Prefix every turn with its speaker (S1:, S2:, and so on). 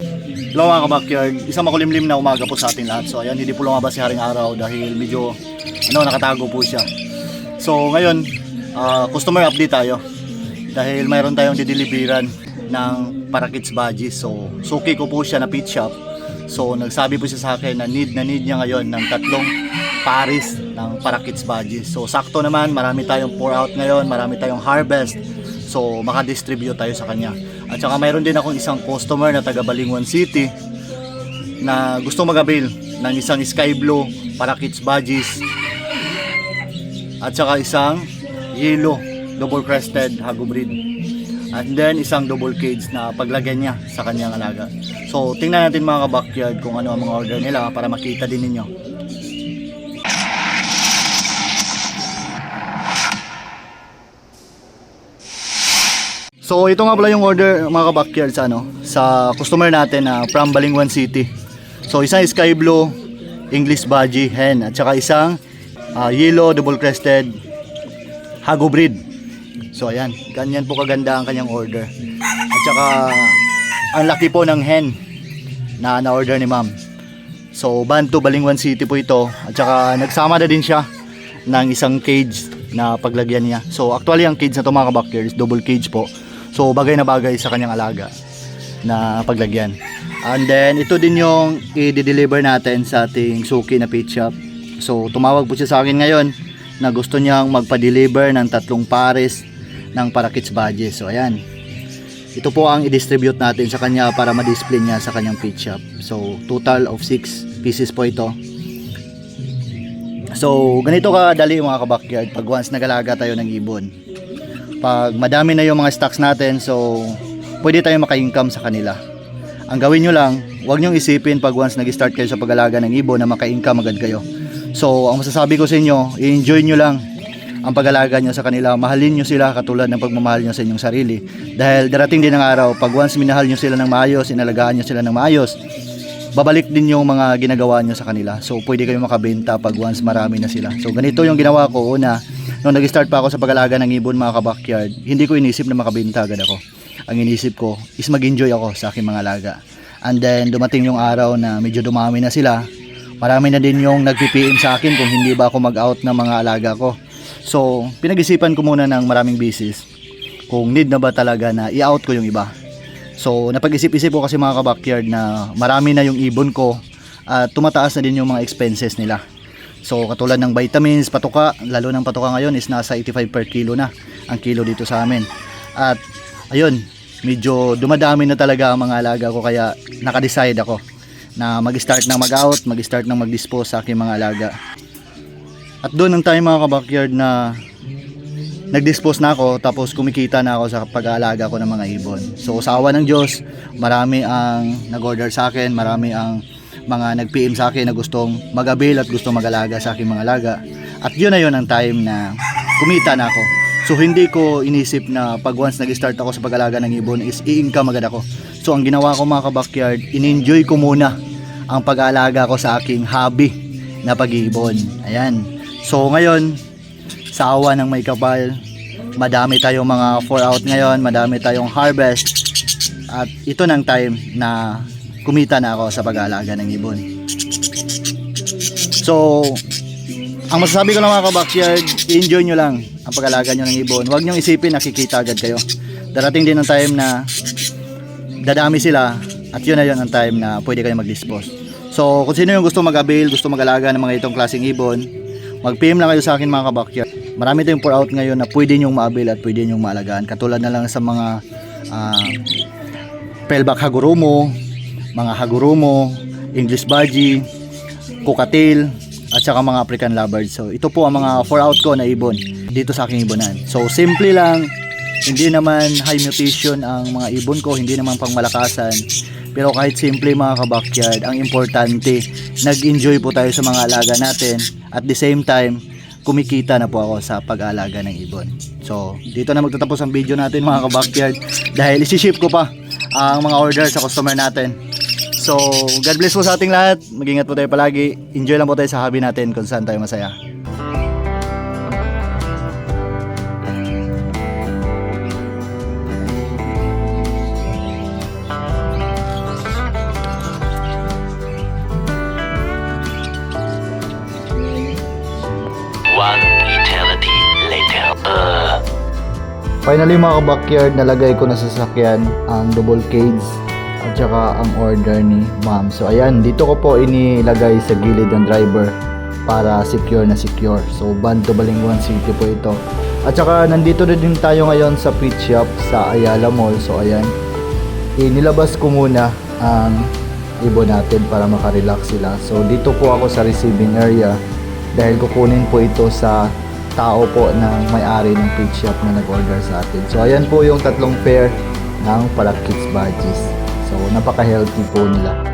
S1: Hello mga ka-backyard, isang makulimlim na umaga po sa ating lahat. So ayan, hindi po lumabas si Haring Araw dahil medyo nakatago po siya. So ngayon, customer update tayo. Dahil mayroon tayong dideliveran ng Parakits Badges. So suki ko po siya na pit shop. So nagsabi po siya sa akin na need niya ngayon ng 3 pares ng Parakits Badges. So sakto naman, marami tayong pour out ngayon, marami tayong harvest. So maka-distribute tayo sa kanya. At saka mayroon din akong isang customer na taga Balingwan City na gusto mag-avail ng isang Sky Blue Parakits Badges at saka isang Yellow Double Crested Hago Breed, and then isang double cage na paglagyan niya sa kanyang alaga. So tingnan natin mga ka-backyard kung ano ang mga order nila para makita din ninyo. So ito nga pala yung order mga ka-backyard sa customer natin na from Balingwan City. So isang Sky Blue English Badgie hen at saka isang Yellow Double Crested Hago Breed. So ayan, ganyan po kaganda ang kanyang order. At saka ang laki po ng hen na na-order ni ma'am. So Banto Balingwan City po ito. At saka nagsama na din siya ng isang cage na paglagyan niya. So actually ang cage na ito mga ka-backyard is double cage po. So bagay na bagay sa kanyang alaga na paglagyan. And then ito din yung i-deliver natin sa ating suki na pet shop. So tumawag po siya sa akin ngayon na gusto niyang magpa-deliver ng 3 pares ng Parakits Badges. So ayan, ito po ang i-distribute natin sa kanya para ma-display niya sa kanyang pet shop. So total of 6 pieces po ito. So ganito kadali mga ka-backyard pag once nagalaga tayo ng ibon. Pag madami na yung mga stocks natin, so pwede tayong maka-income sa kanila. Ang gawin nyo lang, huwag nyo isipin pag once nag-start kayo sa pag-alaga ng ibon na maka-income agad kayo. So ang masasabi ko sa inyo, i-enjoy nyo lang ang pag-alaga nyo sa kanila. Mahalin nyo sila katulad ng pagmamahal nyo sa inyong sarili. Dahil darating din ang araw, pag once minahal nyo sila ng maayos, inalagaan nyo sila ng maayos, babalik din yung mga ginagawa nyo sa kanila. So pwede kayo makabenta pag once marami na sila. So ganito yung ginawa ko una. Nung nag-start pa ako sa pag-alaga ng ibon mga ka-backyard, hindi ko inisip na makabenta agad ako. Ang inisip ko is mag-enjoy ako sa aking mga alaga. And then dumating yung araw na medyo dumami na sila. Marami na din yung nag-PM sa akin kung hindi ba ako mag-out ng mga alaga ko. So pinag-isipan ko muna ng maraming bisis kung need na ba talaga na i-out ko yung iba. So napag-isip-isip ko kasi mga ka-backyard na marami na yung ibon ko at tumataas na din yung mga expenses nila. So katulad ng vitamins, patuka, lalo ng patuka ngayon is nasa 85 per kilo na ang kilo dito sa amin. At ayun, medyo dumadami na talaga ang mga alaga ko, kaya naka-decide ako na mag-start ng mag-out, mag-start ng mag-dispose sa aking mga alaga. At doon ang time mga ka-backyard na nag-dispose na ako, tapos kumikita na ako sa pag-aalaga ko ng mga ibon. So sa awa ng Diyos, marami ang nag-order sa akin, marami ang mga nag-PM sa akin na gustong mag-avail at gustong mag-alaga sa aking mga alaga. At yun na yun ang time na kumita na ako. So hindi ko inisip na pag once nag-start ako sa pag-alaga ng ibon is i-income agad ako. So ang ginawa ko mga ka-backyard, in-enjoy ko muna ang pag-alaga ko sa aking hobby na pag-iibon. Ayan. So ngayon, sa awa ng may kapal, madami tayong mga 4 out ngayon, madami tayong harvest. At ito nang time na kumita na ako sa pag-aalaga ng ibon. So ang masasabi ko lang mga ka-backyard, enjoy nyo lang ang pag-aalaga nyo ng ibon. Huwag nyo isipin nakikita agad kayo. Darating din ang time na dadami sila, at yun na yun ang time na pwede kayo mag-dispose. So kung sino yung gusto mag-avail, gusto mag-alaga ng mga itong klaseng ibon, mag-PM lang kayo sa akin mga ka-backyard. Marami tayong pour out ngayon na pwede nyong ma-avail at pwede nyong maalagaan. Katulad na lang sa mga Pelback Hagurumo, mga Hagurumo, English Badgie, Cockatiel, at saka mga African Lovebirds. So ito po ang mga 4 out ko na ibon dito sa aking ibonan. So simple lang, hindi naman high mutation ang mga ibon ko, hindi naman pang malakasan. Pero kahit simple mga ka-backyard, ang importante, nag-enjoy po tayo sa mga alaga natin. At the same time, kumikita na po ako sa pag-aalaga ng ibon. So dito na magtatapos ang video natin mga ka-backyard, dahil isi-ship ko pa ang mga order sa customer natin. So God bless po sa ating lahat. Mag-ingat po tayo palagi. Enjoy lang po tayo sa hobby natin kung saan tayo masaya. Finally mga ka-backyard, nalagay ko na sa sasakyan ang double cage at saka ang order ni ma'am. So ayan, dito ko po inilagay sa gilid ng driver para secure na secure. So band to Balinghogan City po ito. At saka nandito na din tayo ngayon sa pit shop sa Ayala Mall. So ayan, inilabas ko muna ang ibon natin para makarelax sila. So dito po ako sa receiving area dahil kukunin po ito sa tao po ng may-ari ng pit shop na nag-order sa atin. So ayan po yung tatlong pair ng Palak Kids Badges. So napaka-healthy po nila.